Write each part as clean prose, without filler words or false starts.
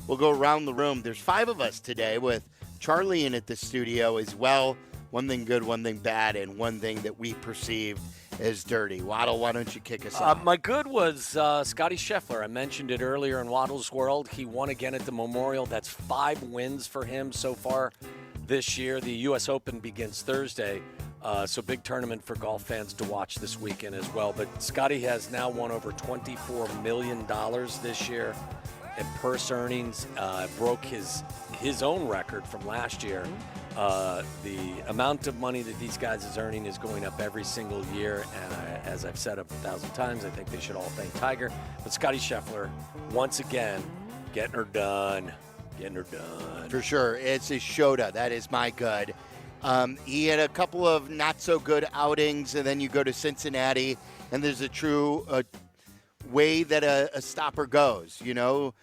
We'll go around the room. There's 5 of us today with Charlie in at the studio as well. One thing good, one thing bad, and one thing that we perceived as dirty. Waddle, why don't you kick us off? My good was Scotty Scheffler. I mentioned it earlier in Waddle's World. He won again at the Memorial. That's 5 wins for him so far this year. The U.S. Open begins Thursday, so big tournament for golf fans to watch this weekend as well. But Scotty has now won over $24 million this year in purse earnings. Broke his own record from last year. The amount of money that these guys is earning is going up every single year, and as I've said 1,000 times, I think they should all thank Tiger. But Scotty Scheffler, once again, getting her done. For sure. It's his Shota. That is my good. He had a couple of not-so-good outings, and then you go to Cincinnati, and there's a true way that a stopper goes, you know.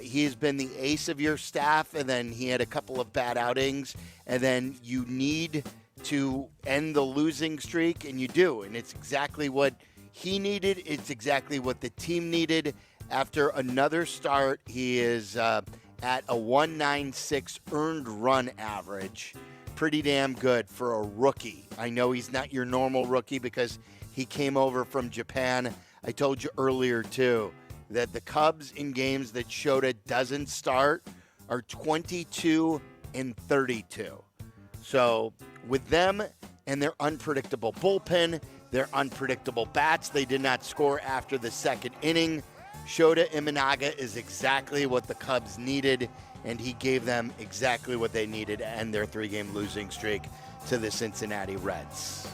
He's been the ace of your staff, and then he had a couple of bad outings, and then you need to end the losing streak, and you do. And it's exactly what he needed. It's exactly what the team needed. After another start, he is at a 196 earned run average. Pretty damn good for a rookie. I know he's not your normal rookie because he came over from Japan. I told you earlier, too, that the Cubs in games that Shota doesn't start are 22 and 32. So with them and their unpredictable bullpen, their unpredictable bats, they did not score after the second inning. Shota Imanaga is exactly what the Cubs needed, and he gave them exactly what they needed to end their 3-game losing streak to the Cincinnati Reds.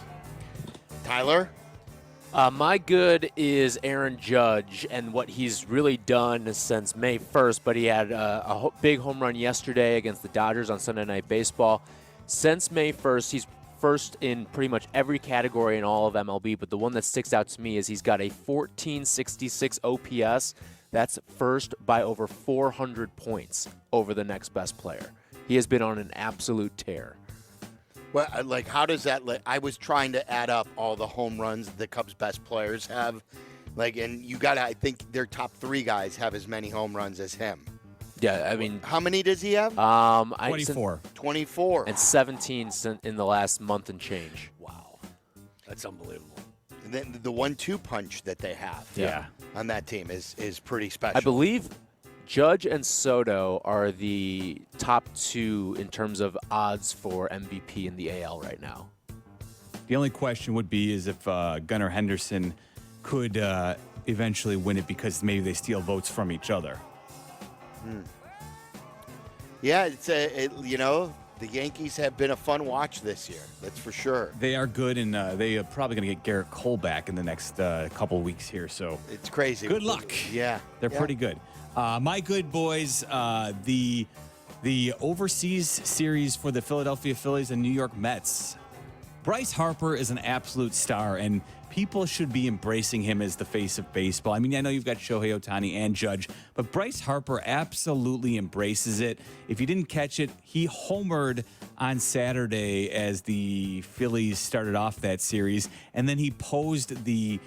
Tyler? My good is Aaron Judge and what he's really done since May 1st, but he had a big home run yesterday against the Dodgers on Sunday Night Baseball. Since May 1st, he's first in pretty much every category in all of MLB, but the one that sticks out to me is he's got a 1466 OPS. That's first by over 400 points over the next best player. He has been on an absolute tear. Well, like, how does that? I was trying to add up all the home runs the Cubs' best players have, and you got to. I think their top 3 guys have as many home runs as him. Yeah, I mean, how many does he have? 24. 24 and 17 in the last month and change. Wow, that's unbelievable. And then the 1-2 punch that they have, on that team is pretty special. I believe Judge and Soto are the top 2 in terms of odds for MVP in the AL right now. The only question would be is if Gunnar Henderson could eventually win it because maybe they steal votes from each other. Yeah, the Yankees have been a fun watch this year. That's for sure. They are good, and they are probably going to get Garrett Cole back in the next couple weeks here. So it's crazy. Good luck. Yeah, they're pretty good. My good boys, the overseas series for the Philadelphia Phillies and New York Mets. Bryce Harper is an absolute star, and people should be embracing him as the face of baseball. I mean, I know you've got Shohei Ohtani and Judge, but Bryce Harper absolutely embraces it. If you didn't catch it, he homered on Saturday as the Phillies started off that series, and then he posed the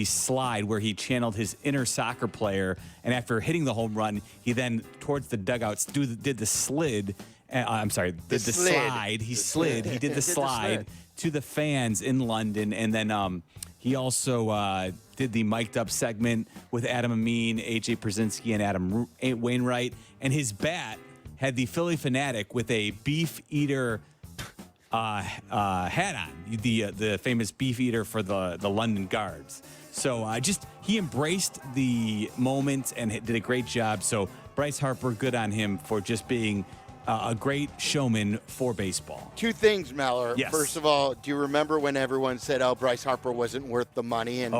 slide where he channeled his inner soccer player, and after hitting the home run, he then, towards the dugouts, did the slide. He slid. He did the slide to the fans in London, and then he also did the mic'd up segment with Adam Amin, AJ Przinsky, and Adam Wainwright, and his bat had the Philly Fanatic with a beef eater hat on, the famous beef eater for the London Guards. So he embraced the moment and did a great job. So Bryce Harper, good on him for just being a great showman for baseball. 2 things, Meller. Yes. First of all, do you remember when everyone said, Bryce Harper wasn't worth the money? And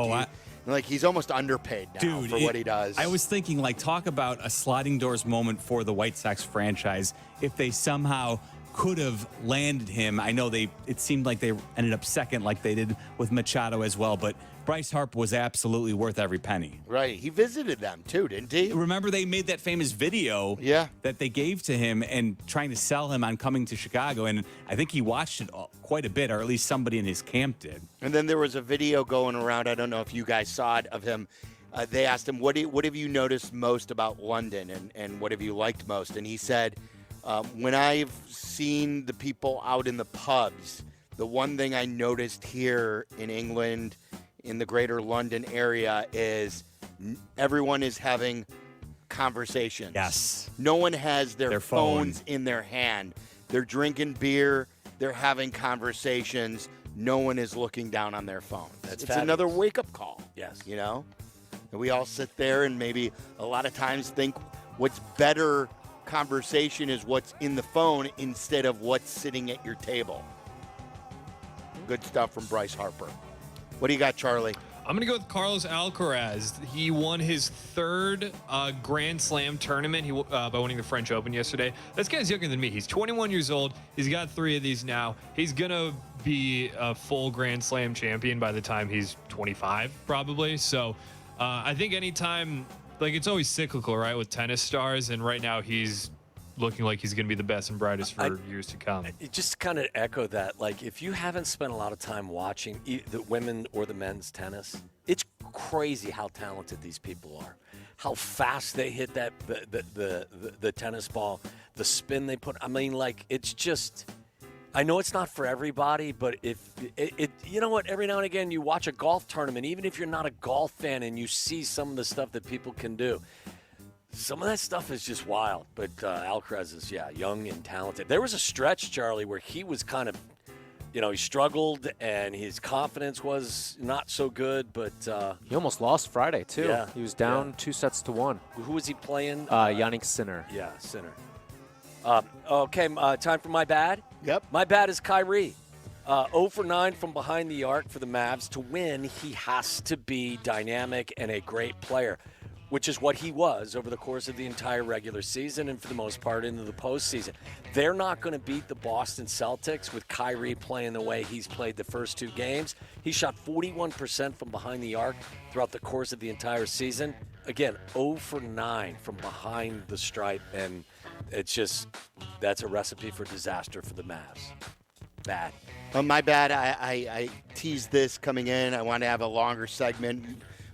he's almost underpaid now for what he does. I was thinking, talk about a sliding doors moment for the White Sox franchise if they somehow could have landed him. I know it seemed like they ended up second like they did with Machado as well, but Bryce Harper was absolutely worth every penny. Right. He visited them too, didn't he? Remember they made that famous video that they gave to him and trying to sell him on coming to Chicago, and I think he watched it quite a bit, or at least somebody in his camp did. And then there was a video going around, I don't know if you guys saw it, of him they asked him, what have you noticed most about London and what have you liked most? And he said, when I've seen the people out in the pubs, the one thing I noticed here in England, in the greater London area, is everyone is having conversations. Yes. No one has their phone. phones in their hand. They're drinking beer. They're having conversations. No one is looking down on their phone. That's It's another fabulous. wake-up call. Yes. You know? And we all sit there and maybe a lot of times think what's better conversation is what's in the phone instead of what's sitting at your table. Good stuff from Bryce Harper. What do you got, Charlie? I'm going to go with Carlos Alcaraz. He won his third Grand Slam tournament by winning the French Open yesterday. This guy's younger than me. He's 21 years old. He's got 3 of these now. He's going to be a full Grand Slam champion by the time he's 25, probably. So I think anytime, like, it's always cyclical, right, with tennis stars. And right now he's looking like he's going to be the best and brightest for years to come. Just kind of echo that. Like, if you haven't spent a lot of time watching the women or the men's tennis, it's crazy how talented these people are. How fast they hit that the tennis ball, the spin they put. I mean, like, it's just. I know it's not for everybody, but if you know what, every now and again you watch a golf tournament, even if you're not a golf fan, and you see some of the stuff that people can do. Some of that stuff is just wild, but Alcaraz is, young and talented. There was a stretch, Charlie, where he was kind of, he struggled and his confidence was not so good, but... He almost lost Friday, too. Yeah. He was down 2-1. Who was he playing? Yannick Sinner. Yeah, Sinner. Okay, time for my bad. Yep. My bad is Kyrie. 0 for 9 from behind the arc for the Mavs. To win, he has to be dynamic and a great player, which is what he was over the course of the entire regular season and for the most part into the postseason. They're not going to beat the Boston Celtics with Kyrie playing the way he's played the first 2 games. He shot 41% from behind the arc throughout the course of the entire season. Again, 0 for 9 from behind the stripe, and it's just, that's a recipe for disaster for the Mavs. Bad. My bad. I teased this coming in. I want to have a longer segment,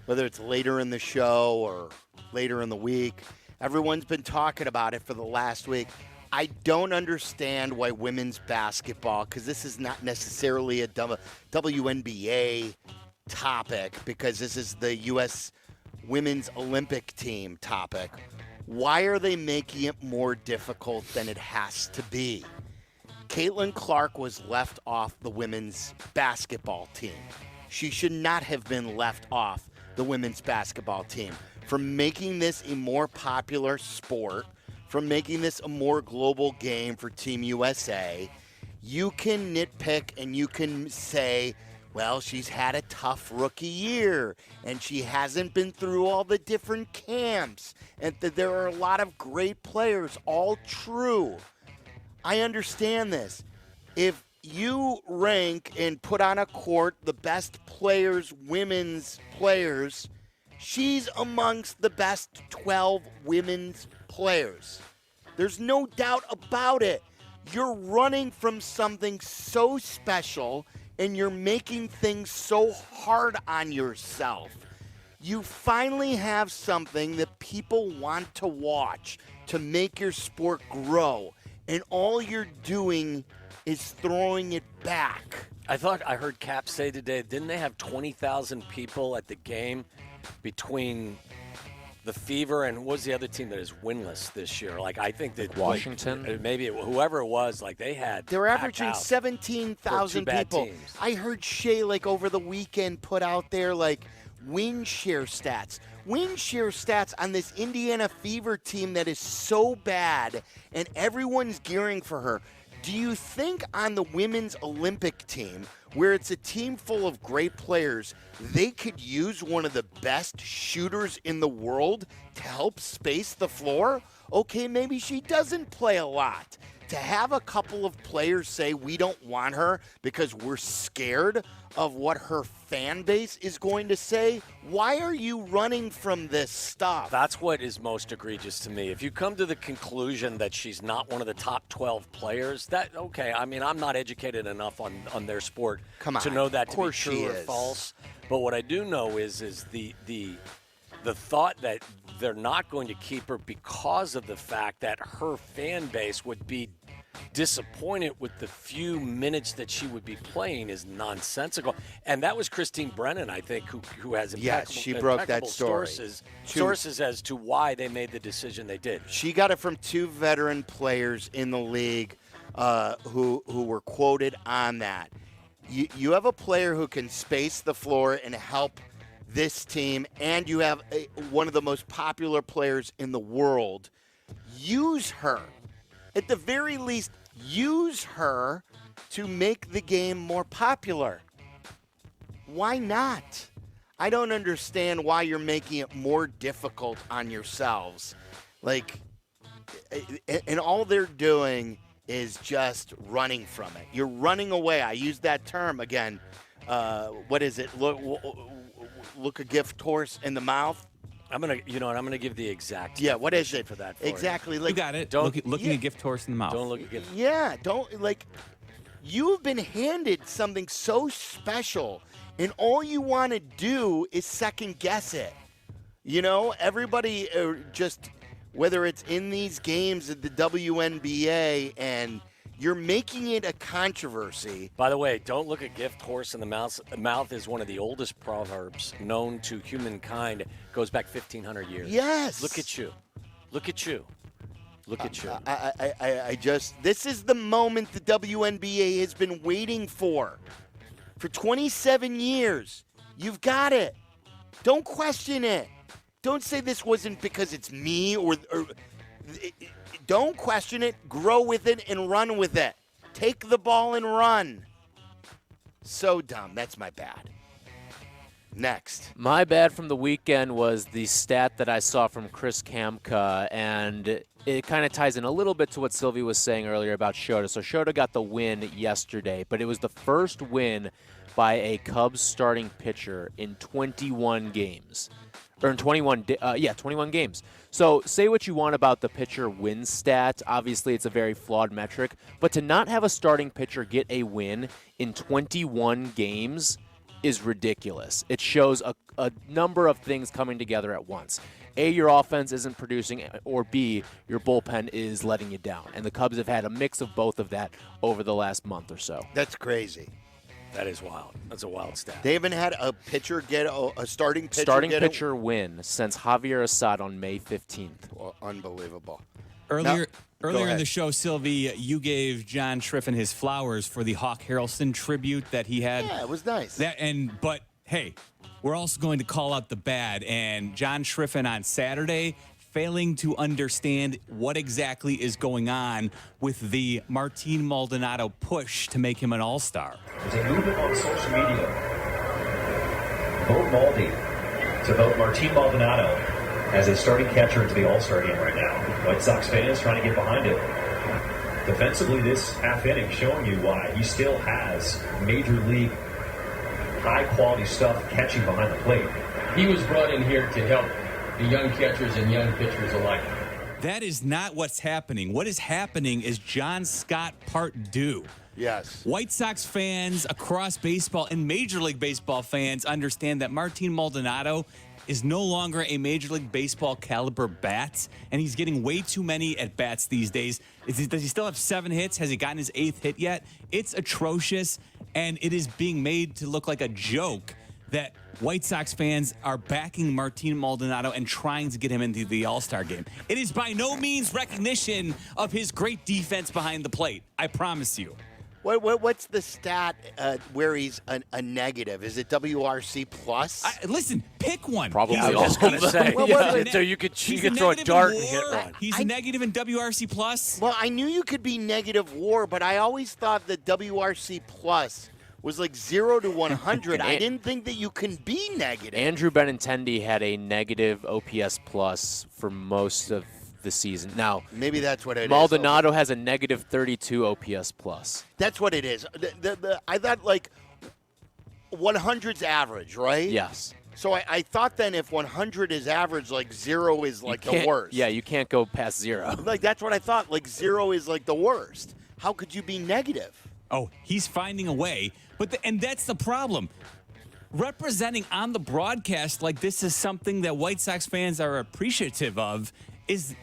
whether it's later in the show or later in the week. Everyone's been talking about it for the last week. I don't understand why women's basketball, because this is not necessarily a WNBA topic, because this is the U.S. Women's Olympic Team topic. Why are they making it more difficult than it has to be? Caitlin Clark was left off the women's basketball team. She should not have been left off the women's basketball team. From making this a more popular sport, from making this a more global game for Team USA, you can nitpick and you can say, well, she's had a tough rookie year and she hasn't been through all the different camps and that there are a lot of great players. All true. I understand this. If you rank and put on a court the best players, women's players, she's amongst the best 12 women's players. There's no doubt about it. You're running from something so special and you're making things so hard on yourself. You finally have something that people want to watch to make your sport grow, and all you're doing is throwing it back. I thought I heard Cap say today, didn't they have 20,000 people at the game between the Fever and what was the other team that is winless this year? Like, I think that Washington? like, maybe whoever it was, like they had. They were averaging packed out 17,000 for two bad people. teams. I heard Shea, like, over the weekend put out there, like, win share stats. Win share stats on this Indiana Fever team that is so bad, and everyone's gearing for her. Do you think on the women's Olympic team, where it's a team full of great players, they could use one of the best shooters in the world to help space the floor? Okay, maybe she doesn't play a lot. To have a couple of players say we don't want her because we're scared of what her fan base is going to say, why are you running from this stuff? That's what is most egregious to me. If you come to the conclusion that she's not one of the top 12 players, okay, I mean, I'm not educated enough on their sport to know that to be true or false. But what I do know is the the thought that they're not going to keep her because of the fact that her fan base would be disappointed with the few minutes that she would be playing is nonsensical. And that was Christine Brennan, I think, who has Yes, she broke that impeccable story. sources as to why they made the decision they did. She got it from 2 veteran players in the league who were quoted on that. You have a player who can space the floor and help this team, and you have one of the most popular players in the world. Use her. At the very least, use her to make the game more popular. Why not? I don't understand why you're making it more difficult on yourselves. Like, and all they're doing is just running from it. You're running away. I use that term again. What is it? Look a gift horse in the mouth. I'm gonna give the exact. Yeah, what is it for that? exactly? You Like, got it. Don't- Looking a gift horse in the mouth. Don't look at gift. yeah, don't like. You've been handed something so special, and all you want to do is second guess it. You know, everybody just, whether it's in these games at the WNBA, and you're making it a controversy. By the way, don't look a gift horse in the mouth. Mouth is one of the oldest proverbs known to humankind. It goes back 1,500 years. Yes. Look at you. Look at you. Look at you. I just, this is the moment the WNBA has been waiting for 27 years. You've got it. Don't question it. Don't say this wasn't because it's me or don't question it. Grow with it and run with it. Take the ball and run. So dumb. That's my bad. Next. My bad from the weekend was the stat that I saw from Chris Kamka, and it kind of ties in a little bit to what Sylvie was saying earlier about Shota. So Shota got the win yesterday, but it was the first win by a Cubs starting pitcher in 21 games. Or in 21 games. So say what you want about the pitcher win stat. Obviously, it's a very flawed metric. But to not have a starting pitcher get a win in 21 games is ridiculous. It shows a number of things coming together at once. A, your offense isn't producing, or B, your bullpen is letting you down. And the Cubs have had a mix of both of that over the last month or so. That's crazy. That is wild. That's a wild stat. They haven't had a pitcher get a starting pitcher Starting get pitcher win since Javier Assad on May 15th. Unbelievable. Earlier Go in ahead. the show, Sylvie, you gave John Triffin his flowers for the Hawk Harrelson tribute that he had. Yeah, it was nice. But hey, we're also going to call out the bad. And John Triffin on Saturday failing to understand what exactly is going on with the Martin Maldonado push to make him an all-star. There's a movement on social media. Vote Maldi to vote Martin Maldonado as a starting catcher into the All-Star game right now. White Sox fans trying to get behind it. Defensively, this half inning showing you why he still has major league high-quality stuff catching behind the plate. He was brought in here to help the young catchers and young pitchers alike. That is not what's happening. What is happening is John Scott Part 2. Yes. White Sox fans across baseball and Major League Baseball fans understand that Martin Maldonado is no longer a Major League Baseball caliber bat, and he's getting way too many at bats these days. Does he still have 7 hits? Has he gotten his 8th hit yet? It's atrocious, and it is being made to look like a joke that White Sox fans are backing Martin Maldonado and trying to get him into the All-Star game. It is by no means recognition of his great defense behind the plate. I promise you. What's the stat where he's a negative? Is it WRC plus? Listen, pick one. Probably I was just going to say. Well, So you could He's throw a negative dart in and hit WAR. one. He's a negative in WRC plus. Well, I knew you could be negative WAR, but I always thought that WRC plus was like 0 to 100. I didn't think that you can be negative. Andrew Benintendi had a negative OPS plus for most of the season. Now, Maybe that's what it is. Maldonado has a negative 32 OPS plus. That's what it is. I thought like 100's average, right? Yes. So I thought then if 100 is average, like 0 is like the worst. Yeah, you can't go past 0. Like that's what I thought. Like 0 is like the worst. How could you be negative? Oh, he's finding a way. And that's the problem. representing on the broadcast like this is something that White Sox fans are appreciative of is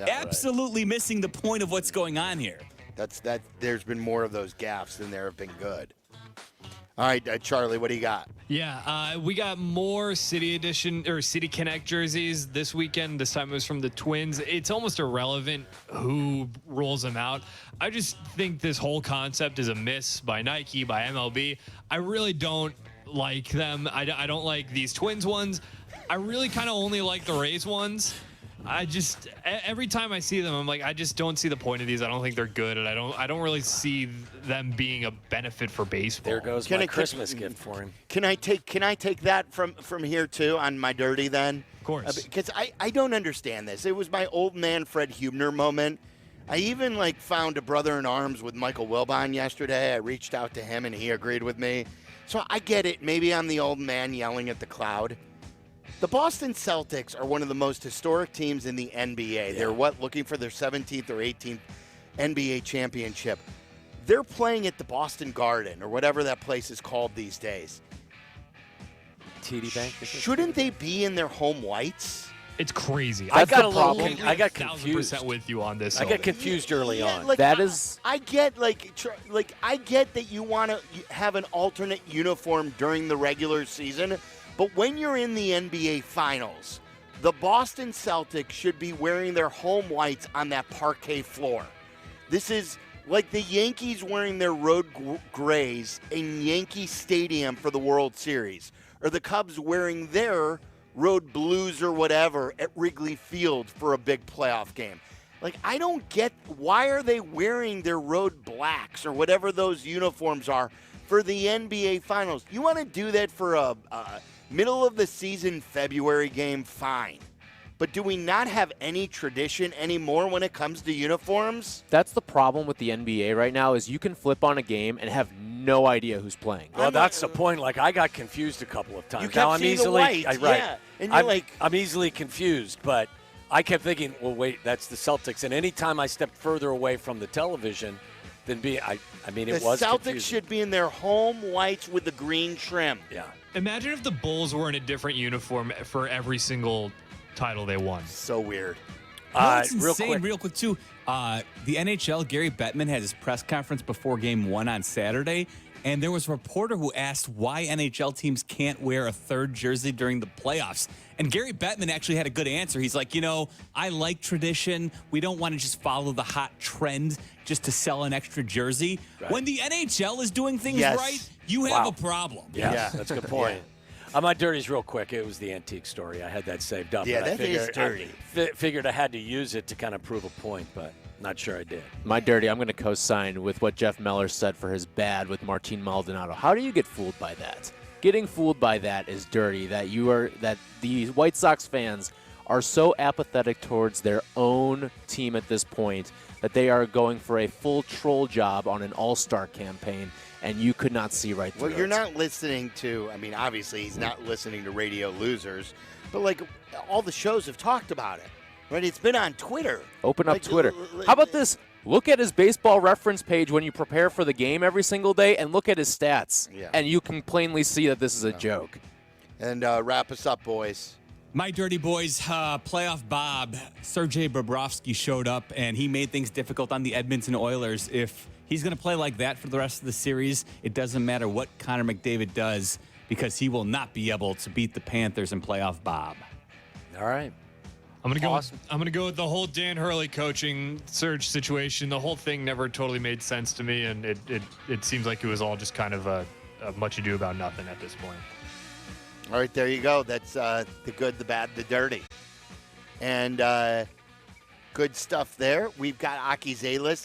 absolutely missing the point of what's going on here. That. There's been more of those gaffes than there have been good. All right, Charlie, what do you got? Yeah, we got more City Edition or City Connect jerseys this weekend. This time it was from the Twins. It's almost irrelevant who rolls them out. I just think this whole concept is a miss by Nike, by MLB. I really don't like them. I don't like these Twins ones. I really kind of only like the Rays ones. Every time I see them, I'm like, I just don't see the point of these. I don't think they're good, and I don't really see them being a benefit for baseball. There goes my Christmas gift for him. Can I take that from here too on my dirty then? Of course. Because I don't understand this. It was my old man Fred Hubner moment. I even found a brother in arms with Michael Wilbon yesterday. I reached out to him and he agreed with me. So I get it. Maybe I'm the old man yelling at the cloud. The Boston Celtics are one of the most historic teams in the NBA. Yeah. They're looking for their 17th or 18th NBA championship. They're playing at the Boston Garden or whatever that place is called these days. TD Bank? Shouldn't they be in their home whites? It's crazy. I got confused. 1,000% with you on this. I got confused early on. I get I get that you want to have an alternate uniform during the regular season. But when you're in the NBA Finals, the Boston Celtics should be wearing their home whites on that parquet floor. This is like the Yankees wearing their road grays in Yankee Stadium for the World Series, or the Cubs wearing their road blues or whatever at Wrigley Field for a big playoff game. I don't get why are they wearing their road blacks or whatever those uniforms are for the NBA Finals. You want to do that for a middle of the season February game, fine. But do we not have any tradition anymore when it comes to uniforms? That's the problem with the NBA right now is you can flip on a game and have no idea who's playing. Well, that's the point. I got confused a couple of times. You kept seeing the whites, yeah. And you're I'm easily confused, but I kept thinking, well, wait, that's the Celtics. And any time I stepped further away from the television, then it was the Celtics confusing. should be in their home whites with the green trim. Yeah. Imagine if the Bulls were in a different uniform for every single title they won. So weird. It's insane, real quick, too. The NHL, Gary Bettman, had his press conference before Game 1 on Saturday, and there was a reporter who asked why NHL teams can't wear a third jersey during the playoffs. And Gary Bettman actually had a good answer. He's like, I like tradition. We don't want to just follow the hot trend just to sell an extra jersey. Right. When the NHL is doing things right, you have a problem. Yeah, that's a good point. My dirties real quick. It was the antique story. I had that saved up. Yeah, that is dirty. Figured I had to use it to kind of prove a point, but not sure I did. My dirty, I'm going to co-sign with what Jeff Meller said for his bad with Martin Maldonado. How do you get fooled by that? Getting fooled by that is dirty. That the White Sox fans are so apathetic towards their own team at this point that they are going for a full troll job on an all-star campaign, and you could not see right through it. Well, you're not listening to, obviously he's not listening to Radio Losers, but all the shows have talked about it, right? It's been on Twitter. Open up Twitter. How about this? Look at his baseball reference page when you prepare for the game every single day, and look at his stats, and you can plainly see that this is a joke. And wrap us up, boys. My dirty boys, playoff Bob, Sergei Bobrovsky showed up, and he made things difficult on the Edmonton Oilers. If he's going to play like that for the rest of the series, it doesn't matter what Connor McDavid does because he will not be able to beat the Panthers in playoff Bob. All right. I'm gonna go with the whole Dan Hurley coaching surge situation. The whole thing never totally made sense to me, and it seems like it was all just kind of a much ado about nothing at this point. All right, there you go. That's the good, the bad, the dirty. And good stuff there. We've got Aki's A-List